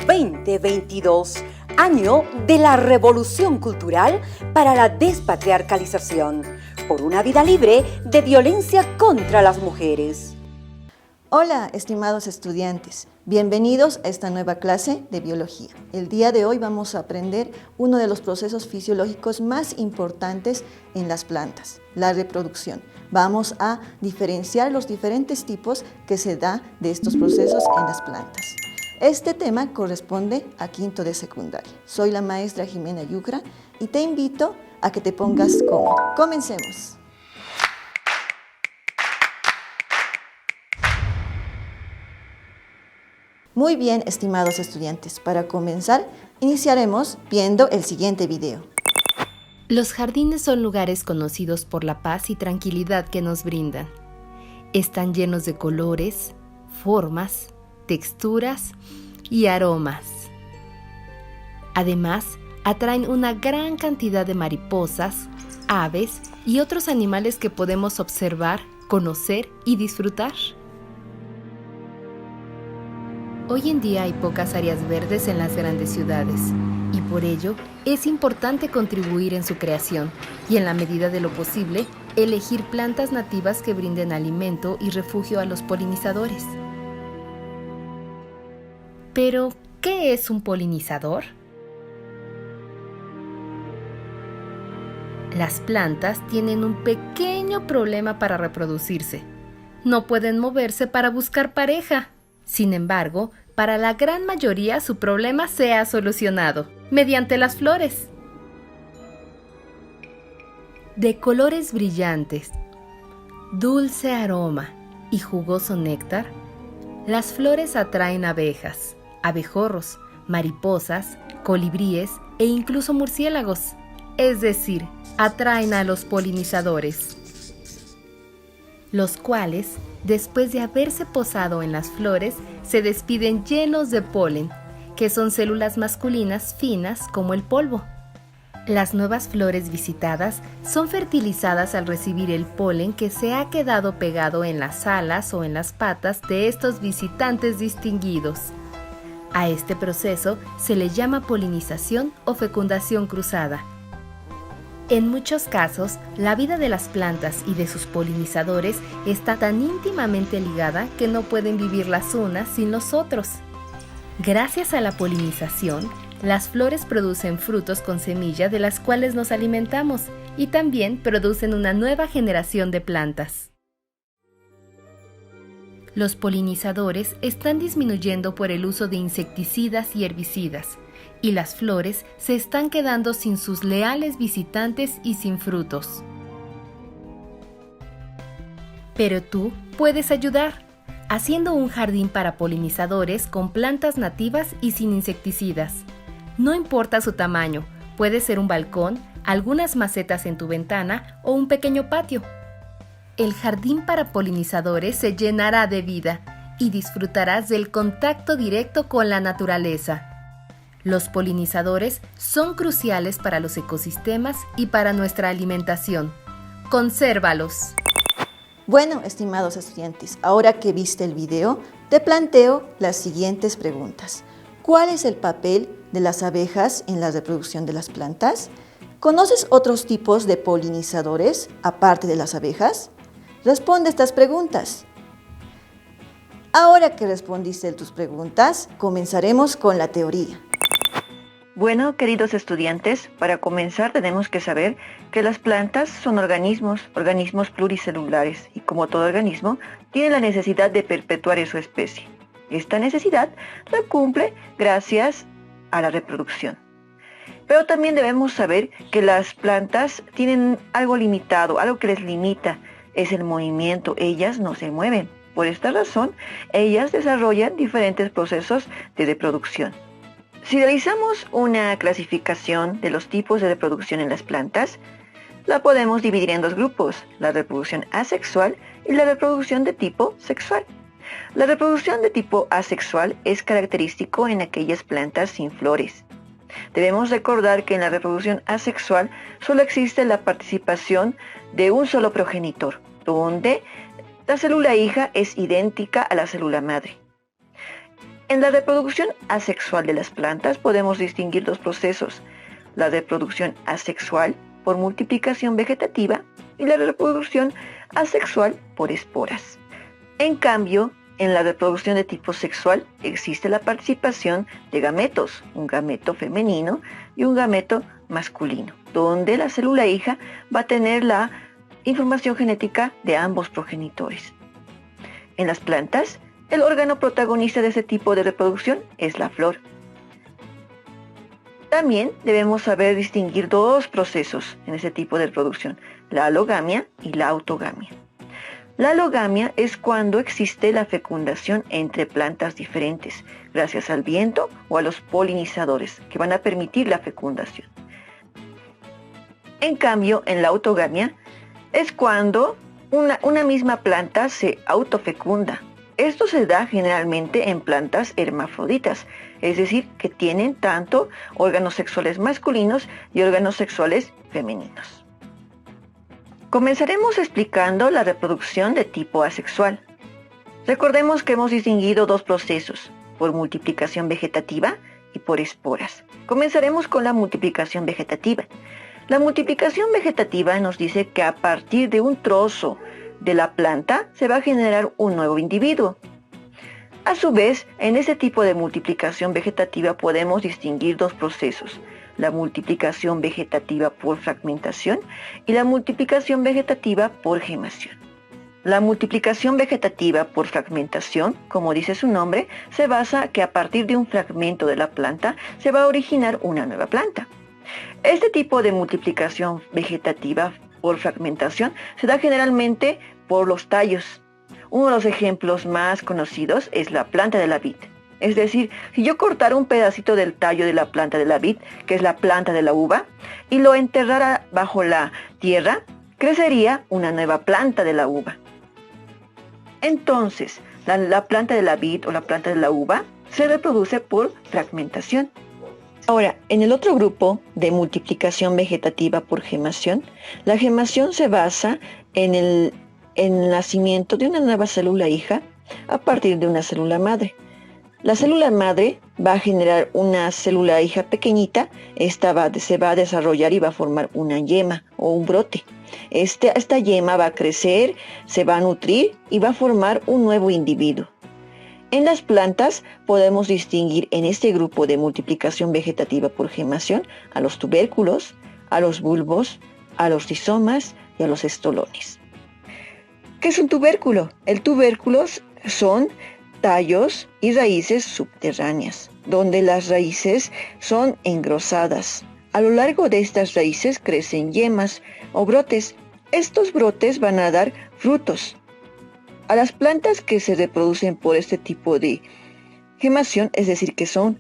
2022, año de la Revolución Cultural para la Despatriarcalización, por una vida libre de violencia contra las mujeres. Hola, estimados estudiantes. Bienvenidos a esta nueva clase de biología. El día de hoy vamos a aprender uno de los procesos fisiológicos más importantes en las plantas, la reproducción. Vamos a diferenciar los diferentes tipos que se da de estos procesos en las plantas. Este tema corresponde a quinto de secundaria. Soy la maestra Jimena Yucra y te invito a que te pongas cómodo. Comencemos. Muy bien, estimados estudiantes, para comenzar, iniciaremos viendo el siguiente video. Los jardines son lugares conocidos por la paz y tranquilidad que nos brindan. Están llenos de colores, formas, texturas y aromas. Además, atraen una gran cantidad de mariposas, aves y otros animales que podemos observar, conocer y disfrutar. Hoy en día hay pocas áreas verdes en las grandes ciudades y por ello es importante contribuir en su creación y en la medida de lo posible elegir plantas nativas que brinden alimento y refugio a los polinizadores. Pero, ¿qué es un polinizador? Las plantas tienen un pequeño problema para reproducirse. No pueden moverse para buscar pareja. Sin embargo, para la gran mayoría su problema se ha solucionado mediante las flores. De colores brillantes, dulce aroma y jugoso néctar, las flores atraen abejas, abejorros, mariposas, colibríes e incluso murciélagos, es decir, atraen a los polinizadores, los cuales, después de haberse posado en las flores, se despiden llenos de polen, que son células masculinas finas como el polvo. Las nuevas flores visitadas son fertilizadas al recibir el polen que se ha quedado pegado en las alas o en las patas de estos visitantes distinguidos. A este proceso se le llama polinización o fecundación cruzada. En muchos casos, la vida de las plantas y de sus polinizadores está tan íntimamente ligada que no pueden vivir las unas sin los otros. Gracias a la polinización, las flores producen frutos con semilla de las cuales nos alimentamos y también producen una nueva generación de plantas. Los polinizadores están disminuyendo por el uso de insecticidas y herbicidas, y las flores se están quedando sin sus leales visitantes y sin frutos. Pero tú puedes ayudar, haciendo un jardín para polinizadores con plantas nativas y sin insecticidas. No importa su tamaño, puede ser un balcón, algunas macetas en tu ventana o un pequeño patio. El jardín para polinizadores se llenará de vida y disfrutarás del contacto directo con la naturaleza. Los polinizadores son cruciales para los ecosistemas y para nuestra alimentación. ¡Consérvalos! Bueno, estimados estudiantes, ahora que viste el video, te planteo las siguientes preguntas. ¿Cuál es el papel de las abejas en la reproducción de las plantas? ¿Conoces otros tipos de polinizadores aparte de las abejas? Responde estas preguntas. Ahora que respondiste tus preguntas, comenzaremos con la teoría. Bueno, queridos estudiantes, para comenzar tenemos que saber que las plantas son organismos pluricelulares y como todo organismo, tienen la necesidad de perpetuar su especie. Esta necesidad la cumple gracias a la reproducción. Pero también debemos saber que las plantas tienen algo limitado, algo que les limita, es el movimiento, ellas no se mueven. Por esta razón, ellas desarrollan diferentes procesos de reproducción. Si realizamos una clasificación de los tipos de reproducción en las plantas, la podemos dividir en dos grupos, la reproducción asexual y la reproducción de tipo sexual. La reproducción de tipo asexual es característico en aquellas plantas sin flores. Debemos recordar que en la reproducción asexual solo existe la participación de un solo progenitor, donde la célula hija es idéntica a la célula madre. En la reproducción asexual de las plantas podemos distinguir dos procesos: la reproducción asexual por multiplicación vegetativa y la reproducción asexual por esporas. En cambio, en la reproducción de tipo sexual existe la participación de gametos, un gameto femenino y un gameto masculino, donde la célula hija va a tener la información genética de ambos progenitores. En las plantas, el órgano protagonista de ese tipo de reproducción es la flor. También debemos saber distinguir dos procesos en ese tipo de reproducción: la alogamia y la autogamia. La alogamia es cuando existe la fecundación entre plantas diferentes, gracias al viento o a los polinizadores, que van a permitir la fecundación. En cambio, en la autogamia es cuando una misma planta se autofecunda. Esto se da generalmente en plantas hermafroditas, es decir, que tienen tanto órganos sexuales masculinos y órganos sexuales femeninos. Comenzaremos explicando la reproducción de tipo asexual. Recordemos que hemos distinguido dos procesos, por multiplicación vegetativa y por esporas. Comenzaremos con la multiplicación vegetativa. La multiplicación vegetativa nos dice que a partir de un trozo de la planta se va a generar un nuevo individuo. A su vez, en este tipo de multiplicación vegetativa podemos distinguir dos procesos: la multiplicación vegetativa por fragmentación y la multiplicación vegetativa por gemación. La multiplicación vegetativa por fragmentación, como dice su nombre, se basa que a partir de un fragmento de la planta se va a originar una nueva planta. Este tipo de multiplicación vegetativa por fragmentación se da generalmente por los tallos. Uno de los ejemplos más conocidos es la planta de la vid. Es decir, si yo cortara un pedacito del tallo de la planta de la vid, que es la planta de la uva, y lo enterrara bajo la tierra, crecería una nueva planta de la uva. Entonces, la planta de la vid o la planta de la uva se reproduce por fragmentación. Ahora, en el otro grupo de multiplicación vegetativa por gemación, la gemación se basa en el nacimiento de una nueva célula hija a partir de una célula madre. La célula madre va a generar una célula hija pequeñita. Esta se va a desarrollar y va a formar una yema o un brote. Esta yema va a crecer, se va a nutrir y va a formar un nuevo individuo. En las plantas podemos distinguir en este grupo de multiplicación vegetativa por gemación a los tubérculos, a los bulbos, a los rizomas y a los estolones. ¿Qué es un tubérculo? El tubérculo son tallos y raíces subterráneas, donde las raíces son engrosadas. A lo largo de estas raíces crecen yemas o brotes. Estos brotes van a dar frutos. A las plantas que se reproducen por este tipo de gemación, es decir, que son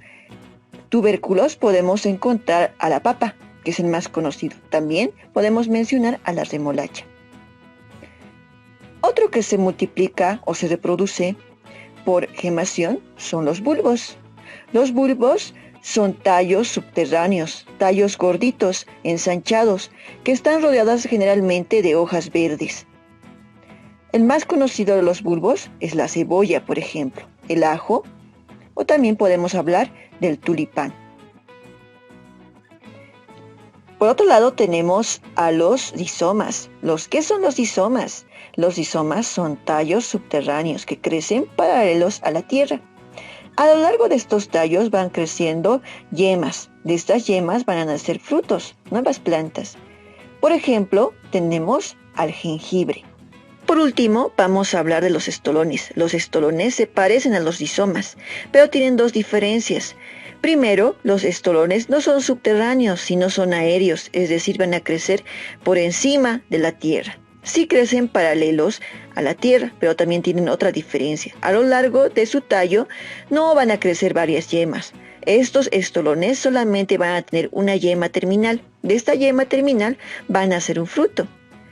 tubérculos, podemos encontrar a la papa, que es el más conocido. También podemos mencionar a la remolacha. Otro que se multiplica o se reproduce por gemación son los bulbos. Los bulbos son tallos subterráneos, tallos gorditos, ensanchados, que están rodeados generalmente de hojas verdes. El más conocido de los bulbos es la cebolla, por ejemplo, el ajo, o también podemos hablar del tulipán. Por otro lado tenemos a los rizomas. ¿Qué son los rizomas? Los rizomas son tallos subterráneos que crecen paralelos a la tierra. A lo largo de estos tallos van creciendo yemas. De estas yemas van a nacer frutos, nuevas plantas. Por ejemplo, tenemos al jengibre. Por último, vamos a hablar de los estolones. Los estolones se parecen a los rizomas, pero tienen dos diferencias. Primero, los estolones no son subterráneos, sino son aéreos, es decir, van a crecer por encima de la tierra. Sí crecen paralelos a la tierra, pero también tienen otra diferencia. A lo largo de su tallo no van a crecer varias yemas. Estos estolones solamente van a tener una yema terminal. De esta yema terminal van a hacer un fruto.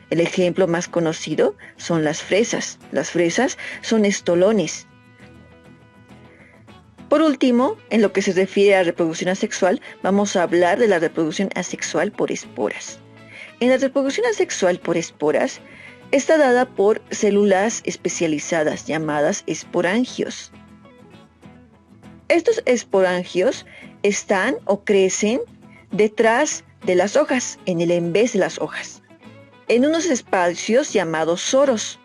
El ejemplo más conocido son las fresas. Las fresas son estolones. Por último, en lo que se refiere a la reproducción asexual, vamos a hablar de la reproducción asexual por esporas. En la reproducción asexual por esporas está dada por células especializadas llamadas esporangios. Estos esporangios están o crecen detrás de las hojas, en el envés de las hojas, en unos espacios llamados soros.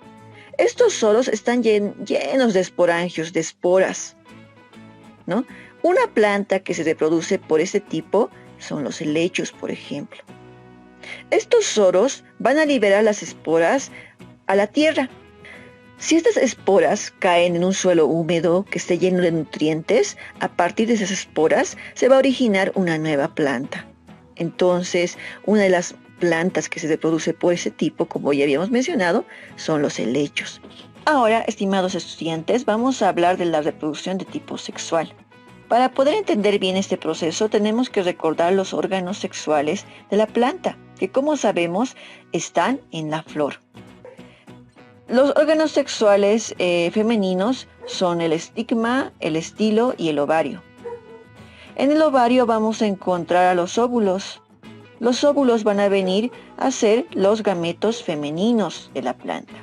Estos soros están llenos de esporangios, de esporas, ¿no? Una planta que se reproduce por este tipo son los helechos, por ejemplo. Estos soros van a liberar las esporas a la tierra. Si estas esporas caen en un suelo húmedo que esté lleno de nutrientes, a partir de esas esporas se va a originar una nueva planta. Entonces, una de las plantas que se reproduce por ese tipo, como ya habíamos mencionado, son los helechos. Ahora, estimados estudiantes, vamos a hablar de la reproducción de tipo sexual. Para poder entender bien este proceso, tenemos que recordar los órganos sexuales de la planta, que como sabemos, están en la flor. Los órganos sexuales femeninos son el estigma, el estilo y el ovario. En el ovario vamos a encontrar a los óvulos. Los óvulos van a venir a ser los gametos femeninos de la planta.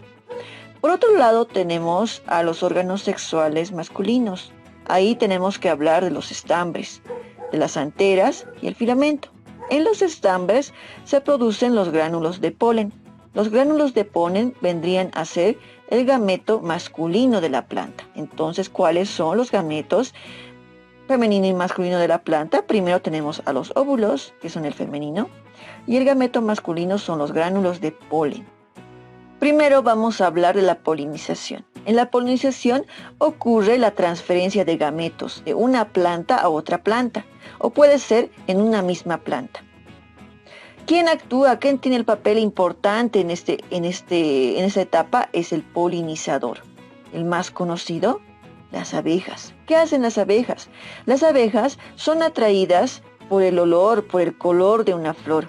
Por otro lado tenemos a los órganos sexuales masculinos. Ahí tenemos que hablar de los estambres, de las anteras y el filamento. En los estambres se producen los gránulos de polen. Los gránulos de polen vendrían a ser el gameto masculino de la planta. Entonces, ¿cuáles son los gametos femenino y masculino de la planta? Primero tenemos a los óvulos, que son el femenino, y el gameto masculino son los gránulos de polen. Primero vamos a hablar de la polinización. En la polinización ocurre la transferencia de gametos de una planta a otra planta, o puede ser en una misma planta. ¿Quién actúa? ¿Quién tiene el papel importante en esta etapa? Es el polinizador. El más conocido, las abejas. ¿Qué hacen las abejas? Las abejas son atraídas por el olor, por el color de una flor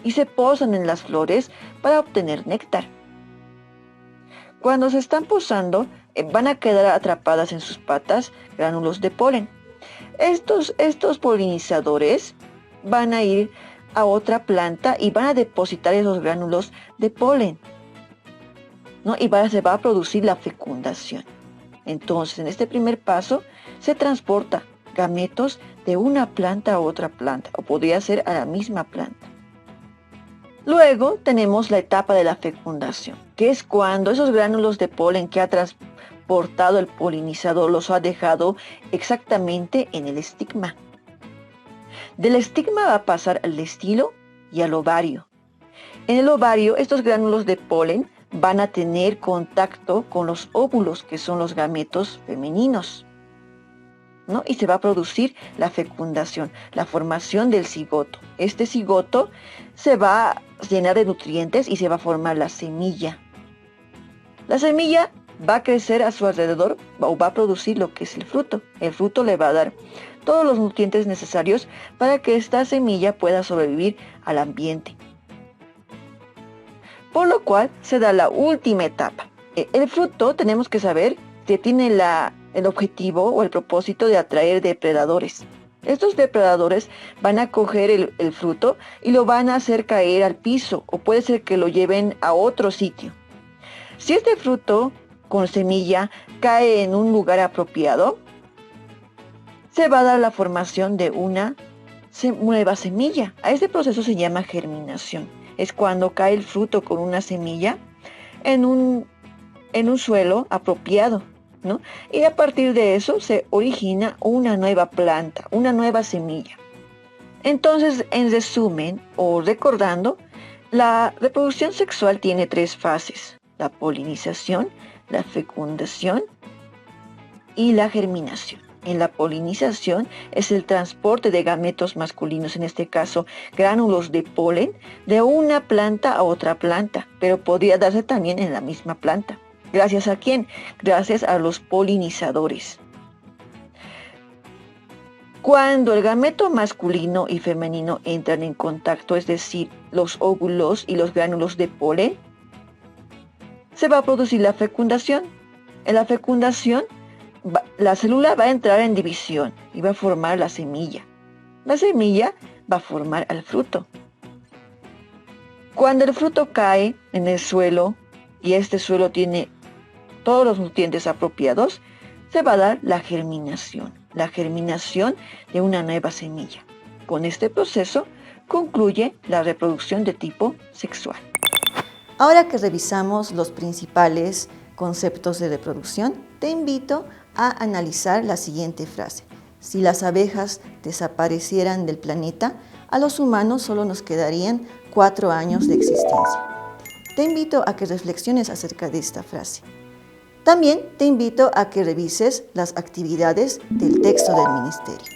y se posan en las flores para obtener néctar. Cuando se están posando, van a quedar atrapadas en sus patas gránulos de polen. Estos polinizadores van a ir a otra planta y van a depositar esos gránulos de polen, ¿no? Y se va a producir la fecundación. Entonces, en este primer paso, se transporta gametos de una planta a otra planta, o podría ser a la misma planta. Luego tenemos la etapa de la fecundación, que es cuando esos gránulos de polen que ha transportado el polinizador los ha dejado exactamente en el estigma. Del estigma va a pasar al estilo y al ovario. En el ovario, estos gránulos de polen van a tener contacto con los óvulos, que son los gametos femeninos, ¿no? Y se va a producir la fecundación, la formación del cigoto. Este cigoto se va a llenar de nutrientes y se va a formar la semilla. La semilla va a crecer a su alrededor o va a producir lo que es el fruto. El fruto le va a dar todos los nutrientes necesarios para que esta semilla pueda sobrevivir al ambiente. Por lo cual se da la última etapa. El fruto tenemos que saber que tiene el objetivo o el propósito de atraer depredadores. Estos depredadores van a coger el fruto y lo van a hacer caer al piso, o puede ser que lo lleven a otro sitio. Si este fruto con semilla cae en un lugar apropiado, se va a dar la formación de una nueva semilla. A este proceso se llama germinación. Es cuando cae el fruto con una semilla en un suelo apropiado, ¿no? Y a partir de eso se origina una nueva planta, una nueva semilla. Entonces, en resumen o recordando, la reproducción sexual tiene 3 fases: la polinización, la fecundación y la germinación. En la polinización es el transporte de gametos masculinos, en este caso gránulos de polen, de una planta a otra planta, pero podría darse también en la misma planta. ¿Gracias a quién? Gracias a los polinizadores. Cuando el gameto masculino y femenino entran en contacto, es decir, los óvulos y los gránulos de polen, se va a producir la fecundación. En la fecundación, la célula va a entrar en división y va a formar la semilla. La semilla va a formar al fruto. Cuando el fruto cae en el suelo y este suelo tiene todos los nutrientes apropiados, se va a dar la germinación. la germinación de una nueva semilla. Con este proceso concluye la reproducción de tipo sexual. Ahora que revisamos los principales conceptos de reproducción, te invito a analizar la siguiente frase. Si las abejas desaparecieran del planeta, a los humanos solo nos quedarían 4 años de existencia. Te invito a que reflexiones acerca de esta frase. También te invito a que revises las actividades del texto del Ministerio.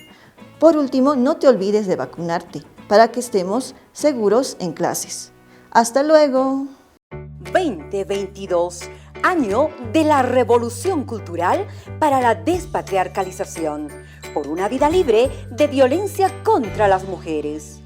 Por último, no te olvides de vacunarte para que estemos seguros en clases. ¡Hasta luego! 2022, año de la revolución cultural para la despatriarcalización, por una vida libre de violencia contra las mujeres.